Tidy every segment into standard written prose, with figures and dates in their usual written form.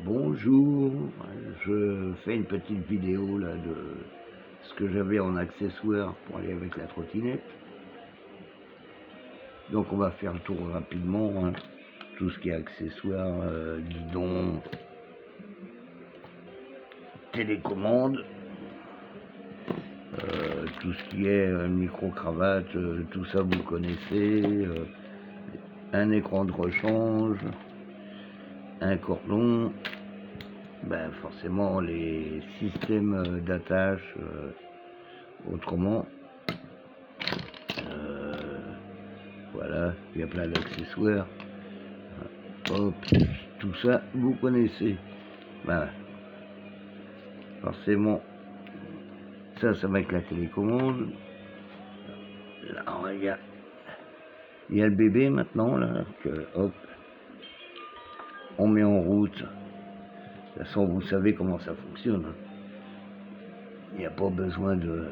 Bonjour, je fais une petite vidéo là de ce que j'avais en accessoire pour aller avec la trottinette. Donc on va faire le tour rapidement, hein. Tout ce qui est accessoire, guidon, télécommande, tout ce qui est micro-cravate, tout ça vous le connaissez, un écran de rechange, un cordon, ben forcément les systèmes d'attache, autrement, voilà, il y a plein d'accessoires, hop, tout ça vous connaissez. Ben, forcément, ça va avec la télécommande. Là, il y a le bébé maintenant, là, que hop, on met en route. De toute façon, vous savez comment ça fonctionne, hein. Il n'y a pas besoin de...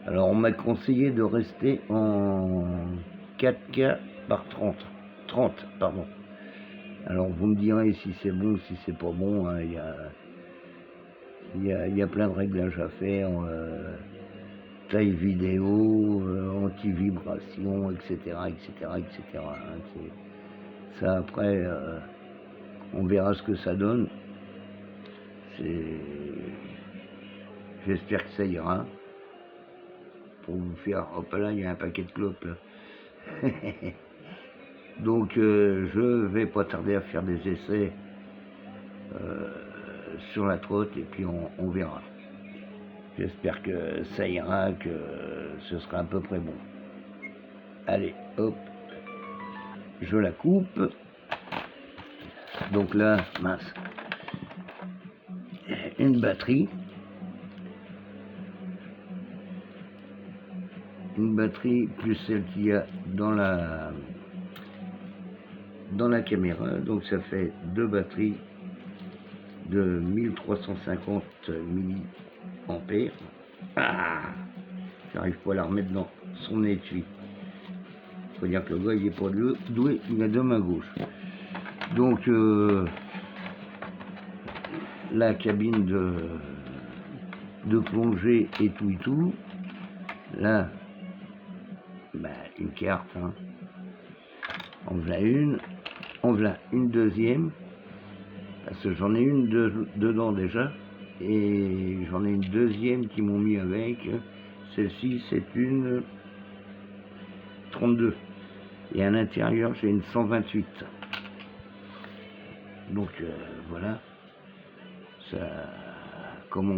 Alors, on m'a conseillé de rester en 4K par 30, pardon. Alors, vous me direz si c'est bon ou si c'est pas bon, hein. Il y a plein de réglages à faire, taille vidéo, anti-vibration, etc., etc. Hein. Ça, après, on verra ce que ça donne. J'espère que ça ira. Pour vous faire... Hop là, il y a un paquet de clopes là. Donc je vais pas tarder à faire des essais sur la trotte et puis on verra. J'espère que ça ira, que ce sera à peu près bon. Allez, hop, je la coupe. Donc là, mince, une batterie. Une batterie plus celle qu'il y a dans la caméra, donc ça fait deux batteries de 1350 milliampères. Ah, j'arrive pas à la remettre dans son étui. Faut dire que le gars il est pas doué, il a deux mains gauches. Donc la cabine de plongée et tout. Là, bah, une carte, hein. On voilà une deuxième, parce que j'en ai une dedans déjà, et j'en ai une deuxième qui m'ont mis avec. Celle-ci, c'est une 32, et à l'intérieur, j'ai une 128. Donc voilà, ça, comme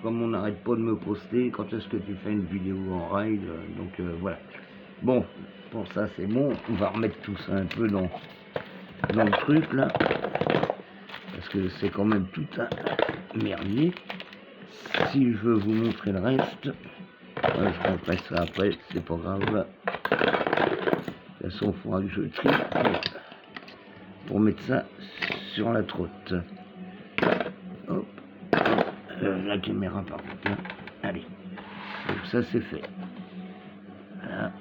on n'arrête pas de me poster, quand est-ce que tu fais une vidéo en ride, donc voilà. Bon, pour ça c'est bon, on va remettre tout ça un peu dans le truc là, parce que c'est quand même tout un merdier. Si je veux vous montrer le reste, je referai ça après, c'est pas grave. De toute façon, il faudra que je trie pour mettre ça sur la trotte. Hop, la caméra par contre là. Allez, donc ça c'est fait. Voilà,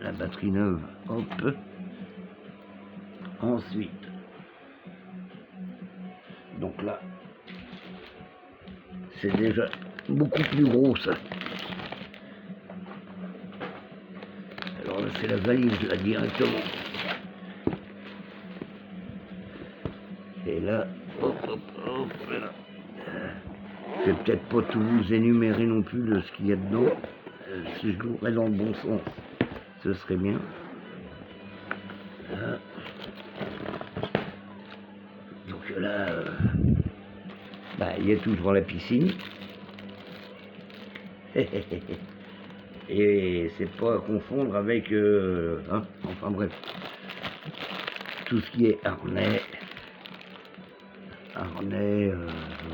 la batterie neuve, hop. Ensuite, donc là, c'est déjà beaucoup plus gros ça. Alors là, c'est la valise là directement. Et là, hop, là. Je vais peut-être pas tout vous énumérer non plus de ce qu'il y a dedans. Si je l'ouvrais dans le bon sens, ce serait bien. Là. Donc là, bah, il y a toujours la piscine. Et c'est pas à confondre avec, hein, enfin bref, tout ce qui est harnais,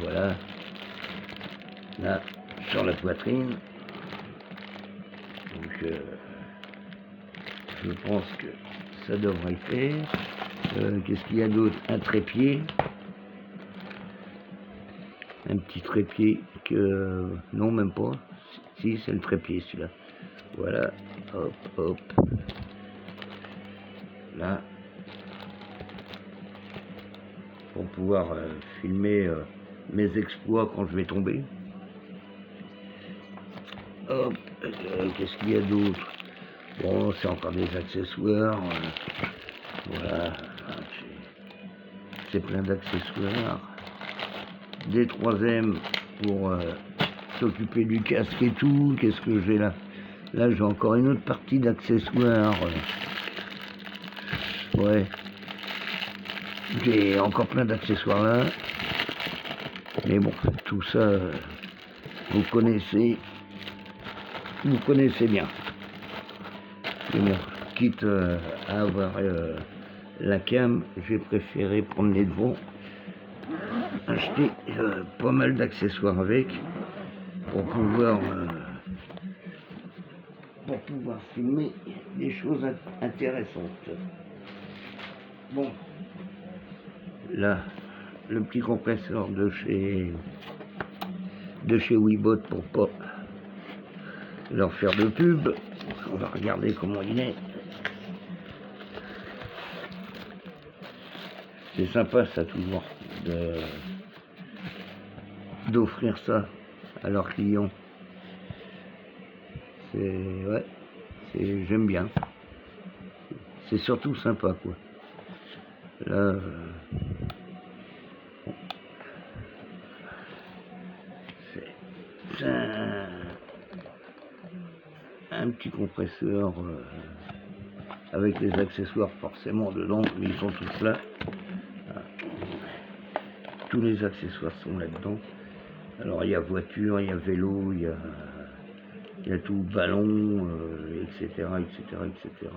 voilà, là, sur la poitrine. Donc, je pense que ça devrait le faire. Qu'est-ce qu'il y a d'autre? Un trépied. Un petit trépied que... non, même pas. Si, c'est le trépied celui-là. Voilà, hop. Là. pour pouvoir filmer mes exploits quand je vais tomber. Hop, qu'est-ce qu'il y a d'autre? Bon, c'est encore des accessoires. Voilà, c'est plein d'accessoires. Des 3M pour s'occuper du casque et tout. Qu'est-ce que j'ai là? Là, j'ai encore une autre partie d'accessoires. Ouais. J'ai encore plein d'accessoires là. Mais bon, tout ça, vous connaissez bien. Mais bon, quitte à avoir la cam, j'ai préféré prendre les devants, acheter pas mal d'accessoires avec, pour pouvoir filmer des choses intéressantes. Bon, là, le petit compresseur de chez Webot pour pas leur faire de pub. On va regarder comment il est. C'est sympa ça toujours d'offrir ça à leurs clients. Ouais, j'aime bien. C'est surtout sympa quoi. Là, c'est un petit compresseur avec les accessoires forcément dedans, mais ils sont tous là. Tous les accessoires sont là-dedans. Alors il y a voiture, il y a vélo, il y a tout, ballon, etc., etc., etc.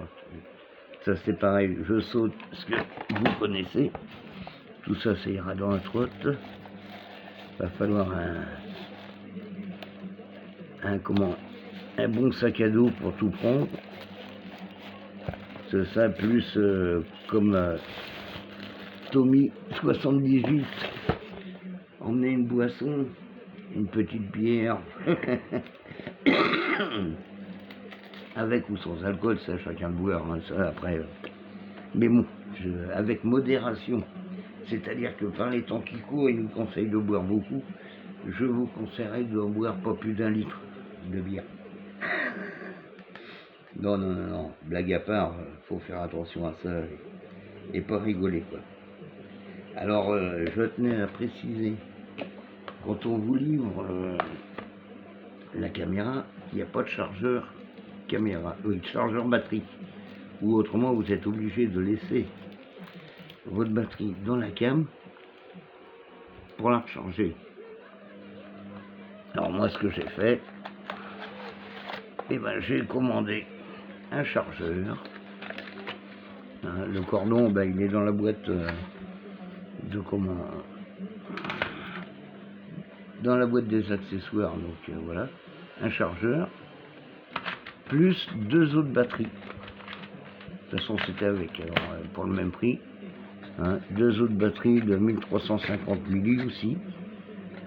Ça c'est pareil, je saute ce que vous connaissez. Tout ça, ça ira dans la trotte. Va falloir un bon sac à dos pour tout prendre. C'est ça, plus comme Tommy 78, emmener une boisson, une petite bière, avec ou sans alcool, ça chacun de boire, hein, ça après. Mais bon, avec modération. C'est-à-dire que par les temps qui courent, il nous conseille de boire beaucoup. Je vous conseillerais de boire pas plus d'1 litre de bière. Non, blague à part, faut faire attention à ça et pas rigoler quoi. Alors, je tenais à préciser, quand on vous livre la caméra, il n'y a pas de chargeur caméra, chargeur batterie. Ou autrement, vous êtes obligé de laisser votre batterie dans la cam pour la recharger. Alors moi, ce que j'ai fait, j'ai commandé un chargeur. Hein, le cordon, il est dans la boîte dans la boîte des accessoires. Donc voilà, un chargeur plus 2 autres batteries. De toute façon, c'était avec, alors, pour le même prix. Hein, 2 autres batteries de 1350 milli aussi.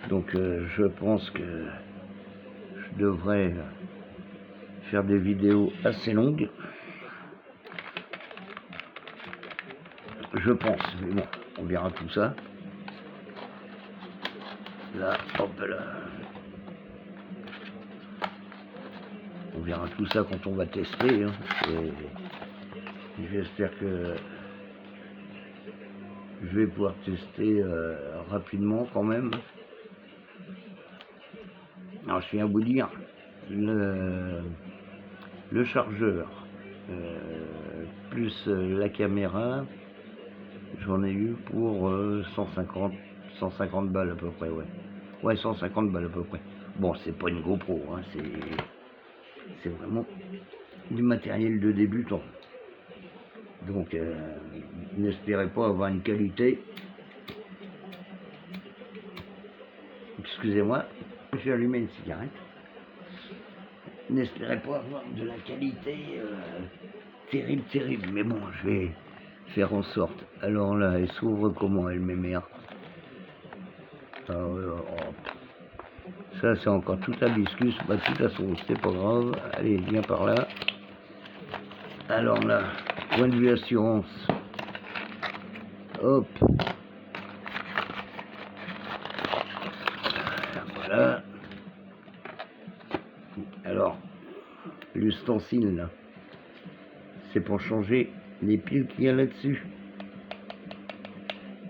Donc je pense que je devrais faire des vidéos assez longues. Je pense, mais bon, on verra tout ça. Là, hop là. On verra tout ça quand on va tester. Hein. J'espère que je vais pouvoir tester rapidement quand même. Alors je viens vous dire, le chargeur plus la caméra, j'en ai eu pour 150 balles à peu près, ouais. Ouais, 150 balles à peu près. Bon, c'est pas une GoPro, hein, c'est vraiment du matériel de débutant. Donc, n'espérez pas avoir une qualité. Excusez-moi, j'ai allumé une cigarette. N'espérez pas avoir de la qualité terrible. Mais bon, je vais faire en sorte. Alors là, elle s'ouvre comment, elle m'émère. Ça, c'est encore tout hibiscus. De toute façon, c'est pas grave. Allez, viens par là. Alors là, point de vue assurance. Hop. ustensile là. C'est pour changer les piles qu'il y a là-dessus.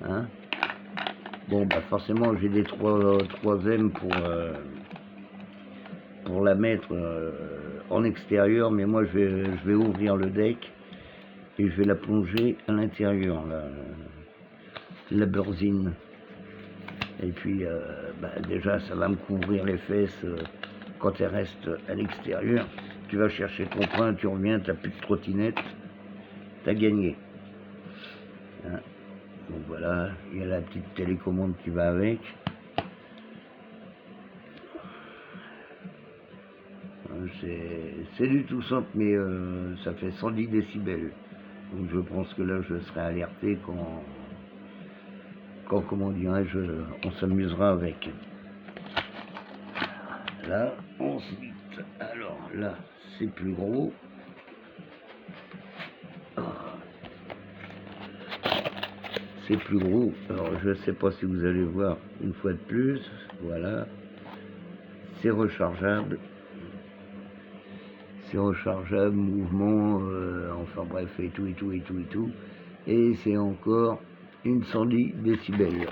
Hein? Bon, bah forcément, j'ai des 3M pour la mettre en extérieur, mais moi je vais ouvrir le deck et je vais la plonger à l'intérieur, la beurzine. Et puis, bah, déjà, ça va me couvrir les fesses quand elles restent à l'extérieur. Tu vas chercher ton train, tu reviens, t'as plus de trottinette, t'as gagné. Hein? Donc voilà, il y a la petite télécommande qui va avec. C'est du tout simple, mais ça fait 110 décibels. Donc je pense que là, je serai alerté quand comment dirais-je, on s'amusera avec. Là, ensuite, alors là, c'est plus gros. C'est plus gros. Alors, je ne sais pas si vous allez voir une fois de plus. Voilà. C'est rechargeable. C'est rechargeable, mouvement, enfin bref, et tout. Et c'est encore une 110 décibels.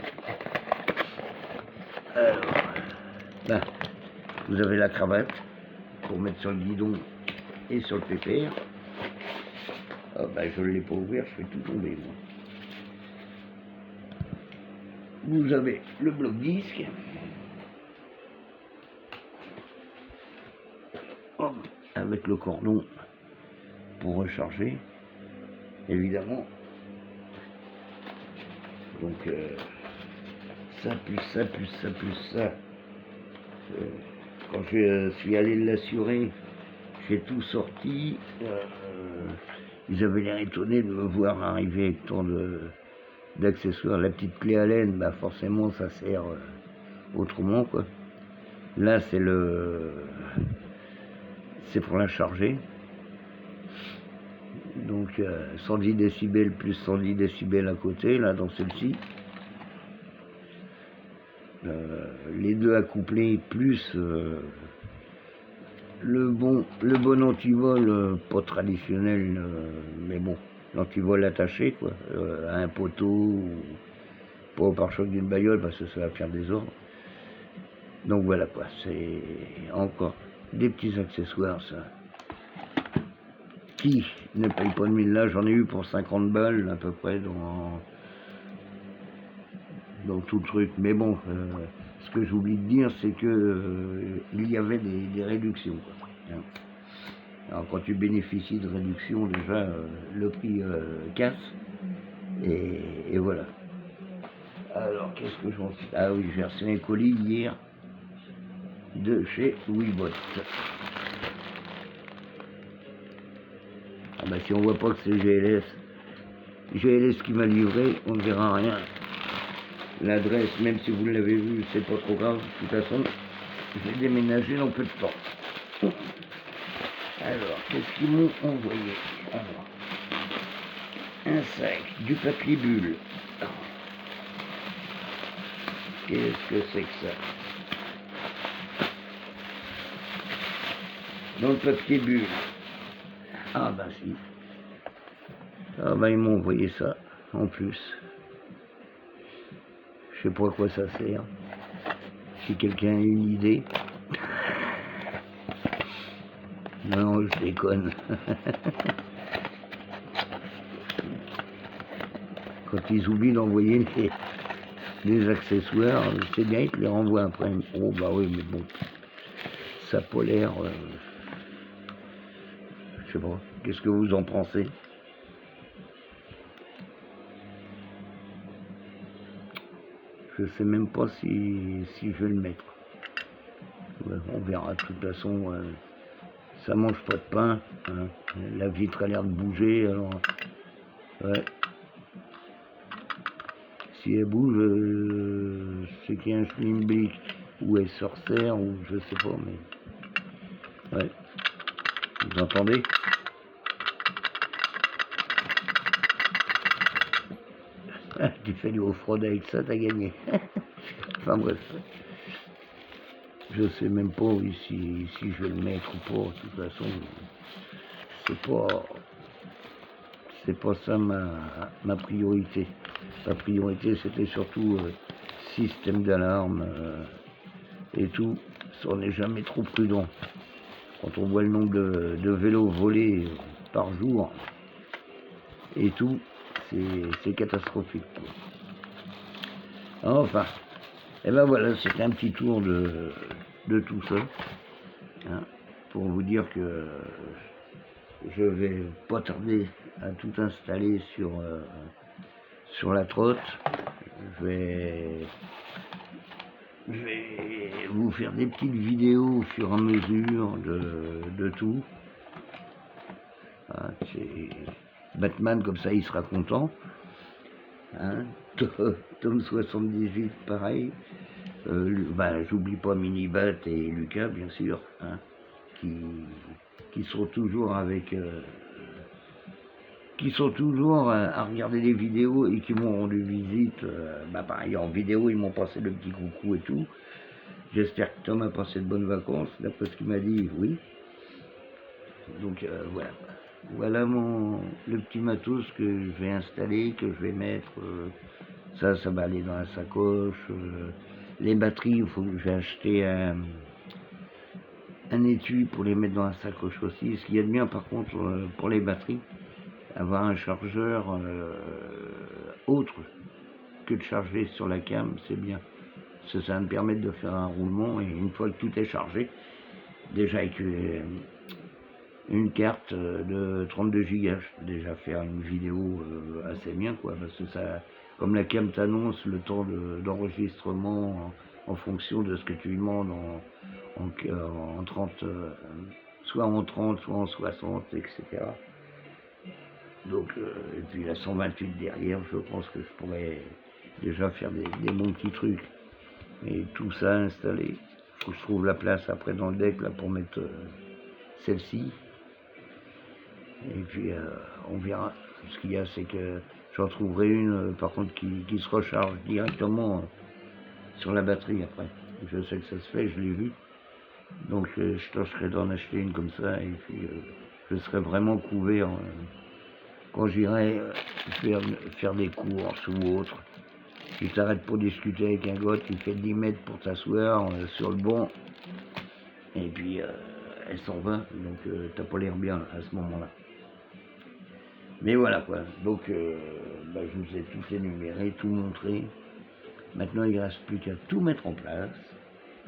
Alors, là, vous avez la cravate pour mettre sur le guidon et sur le pépère. Ah, bah, je ne l'ai pas ouvert, je fais tout tomber, moi. Vous avez le bloc disque. Avec le cordon pour recharger, évidemment. Donc ça, plus ça. Quand je suis allé l'assurer, j'ai tout sorti. Ils avaient l'air étonnés de me voir arriver avec tant d'accessoires. La petite clé à laine, bah forcément ça sert autrement quoi. Là c'est pour la charger. Donc 110 décibels plus 110 décibels à côté, là dans celle-ci. Les deux accouplés plus le bon antivol, pas traditionnel, mais bon, l'antivol attaché quoi, à un poteau, ou pas au pare-choc d'une bagnole parce que ça va faire des ordres. Donc voilà quoi, c'est encore des petits accessoires ça. Qui ne paye pas de 1000 là, j'en ai eu pour 50 balles à peu près dans tout le truc. Mais bon, ce que j'oublie de dire, c'est que il y avait des réductions. Quoi. Alors quand tu bénéficies de réduction, déjà le prix casse. Et voilà. Alors qu'est-ce que j'en sais? Ah oui, j'ai reçu un colis hier de chez Weebot. Ah bah si on voit pas que c'est GLS qui m'a livré, on ne verra rien. L'adresse, même si vous l'avez vue, c'est pas trop grave. De toute façon, j'ai déménagé dans peu de temps. Alors, qu'est-ce qu'ils m'ont envoyé? Alors, un sac, du papier bulle. Qu'est-ce que c'est que ça? Dans le papier bulle. Ah bah si. Ah bah ils m'ont envoyé ça en plus. Je sais pas à quoi ça sert. Si quelqu'un a une idée. Non, je déconne. Quand ils oublient d'envoyer les accessoires, c'est bien, ils te les renvoient après. Oh bah oui, mais bon, ça n'a pas l'air... je sais pas, qu'est-ce que vous en pensez? Je sais même pas si je vais le mettre. Ouais, on verra, de toute façon, ça mange pas de pain. Hein. La vitre a l'air de bouger, alors... Ouais. Si elle bouge, c'est qu'il y a un schlimblick, ou elle se resserre, ou je sais pas, mais... Ouais. Vous entendez? Tu fais du off-road avec ça, t'as gagné. Enfin bref. Je sais même pas si je vais le mettre ou pas. De toute façon, c'est pas ça ma priorité. Ma priorité, c'était surtout système d'alarme et tout. Ça, on n'est jamais trop prudent. Quand on voit le nombre de vélos volés par jour et tout, c'est catastrophique, quoi. Enfin, et ben voilà, c'était un petit tour de tout ça, hein, pour vous dire que je vais pas tarder à tout installer sur la trotte. Je vais vous faire des petites vidéos au fur et à mesure de tout. Hein, c'est Batman, comme ça il sera content. Hein, Tom 78, pareil. J'oublie pas Minibat et Lucas, bien sûr, hein, qui sont toujours à regarder les vidéos et qui m'ont rendu visite. Pareil, en vidéo, ils m'ont passé le petit coucou et tout. J'espère que Tom a passé de bonnes vacances, d'après ce qu'il m'a dit, oui. Donc voilà. Voilà le petit matos que je vais installer, que je vais mettre. Ça va aller dans la sacoche. Les batteries, il faut que j'ai acheté un étui pour les mettre dans la sacoche aussi. Ce qu'il y a de bien par contre pour les batteries, avoir un chargeur autre que de charger sur la cam, c'est bien. Ça va me permettre de faire un roulement et une fois que tout est chargé, déjà avec une carte de 32 Go, je peux déjà faire une vidéo assez bien, quoi, parce que ça, comme la cam t'annonce le temps d'enregistrement en fonction de ce que tu lui demandes en 30, soit en 30, soit en 60, etc. Donc, et puis la 128 derrière, je pense que je pourrais déjà faire des bons petits trucs. Et tout ça installé. Faut que je trouve la place après dans le deck là pour mettre celle-ci. Et puis on verra. Ce qu'il y a, c'est que j'en trouverai une par contre qui se recharge directement sur la batterie après. Je sais que ça se fait, je l'ai vu. Donc je tâcherai d'en acheter une comme ça et puis je serai vraiment couvert quand j'irai faire des courses ou autre. Tu t'arrêtes pour discuter avec un gars, tu fais 10 mètres pour t'asseoir sur le banc, et puis elle s'en va, donc t'as pas l'air bien à ce moment-là. Mais voilà quoi, donc je vous ai tout énuméré, tout montré. Maintenant il ne reste plus qu'à tout mettre en place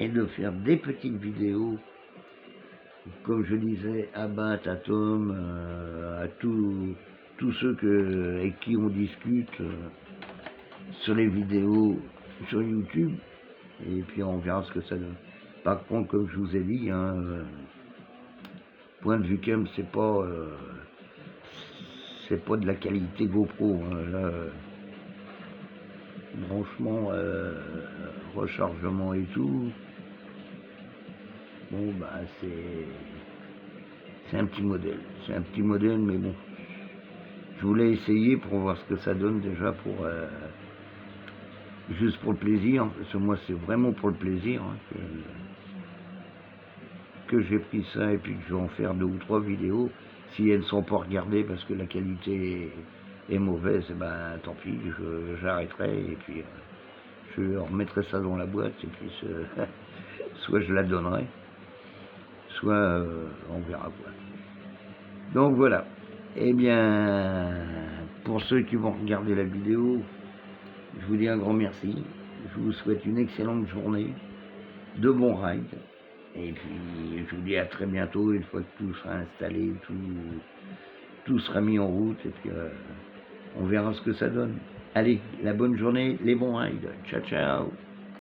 et de faire des petites vidéos, comme je disais, à Bat, à Tom, à tous ceux avec qui on discute. Sur les vidéos sur YouTube, et puis on verra ce que ça donne. Par contre, comme je vous ai dit, hein, point de vue cam, c'est pas de la qualité GoPro, hein, là, branchement, rechargement et tout. Bon, c'est un petit modèle, mais bon, je voulais essayer pour voir ce que ça donne déjà juste pour le plaisir, parce que moi c'est vraiment pour le plaisir hein, que j'ai pris ça et puis que je vais en faire 2 ou 3 vidéos. Si elles ne sont pas regardées parce que la qualité est mauvaise, tant pis, j'arrêterai et puis je remettrai ça dans la boîte et puis soit je la donnerai, soit on verra quoi. Donc voilà. Eh bien, pour ceux qui vont regarder la vidéo, je vous dis un grand merci. Je vous souhaite une excellente journée, de bons rides. Et puis, je vous dis à très bientôt, une fois que tout sera installé, tout sera mis en route. Et puis, on verra ce que ça donne. Allez, la bonne journée, les bons rides. Ciao, ciao.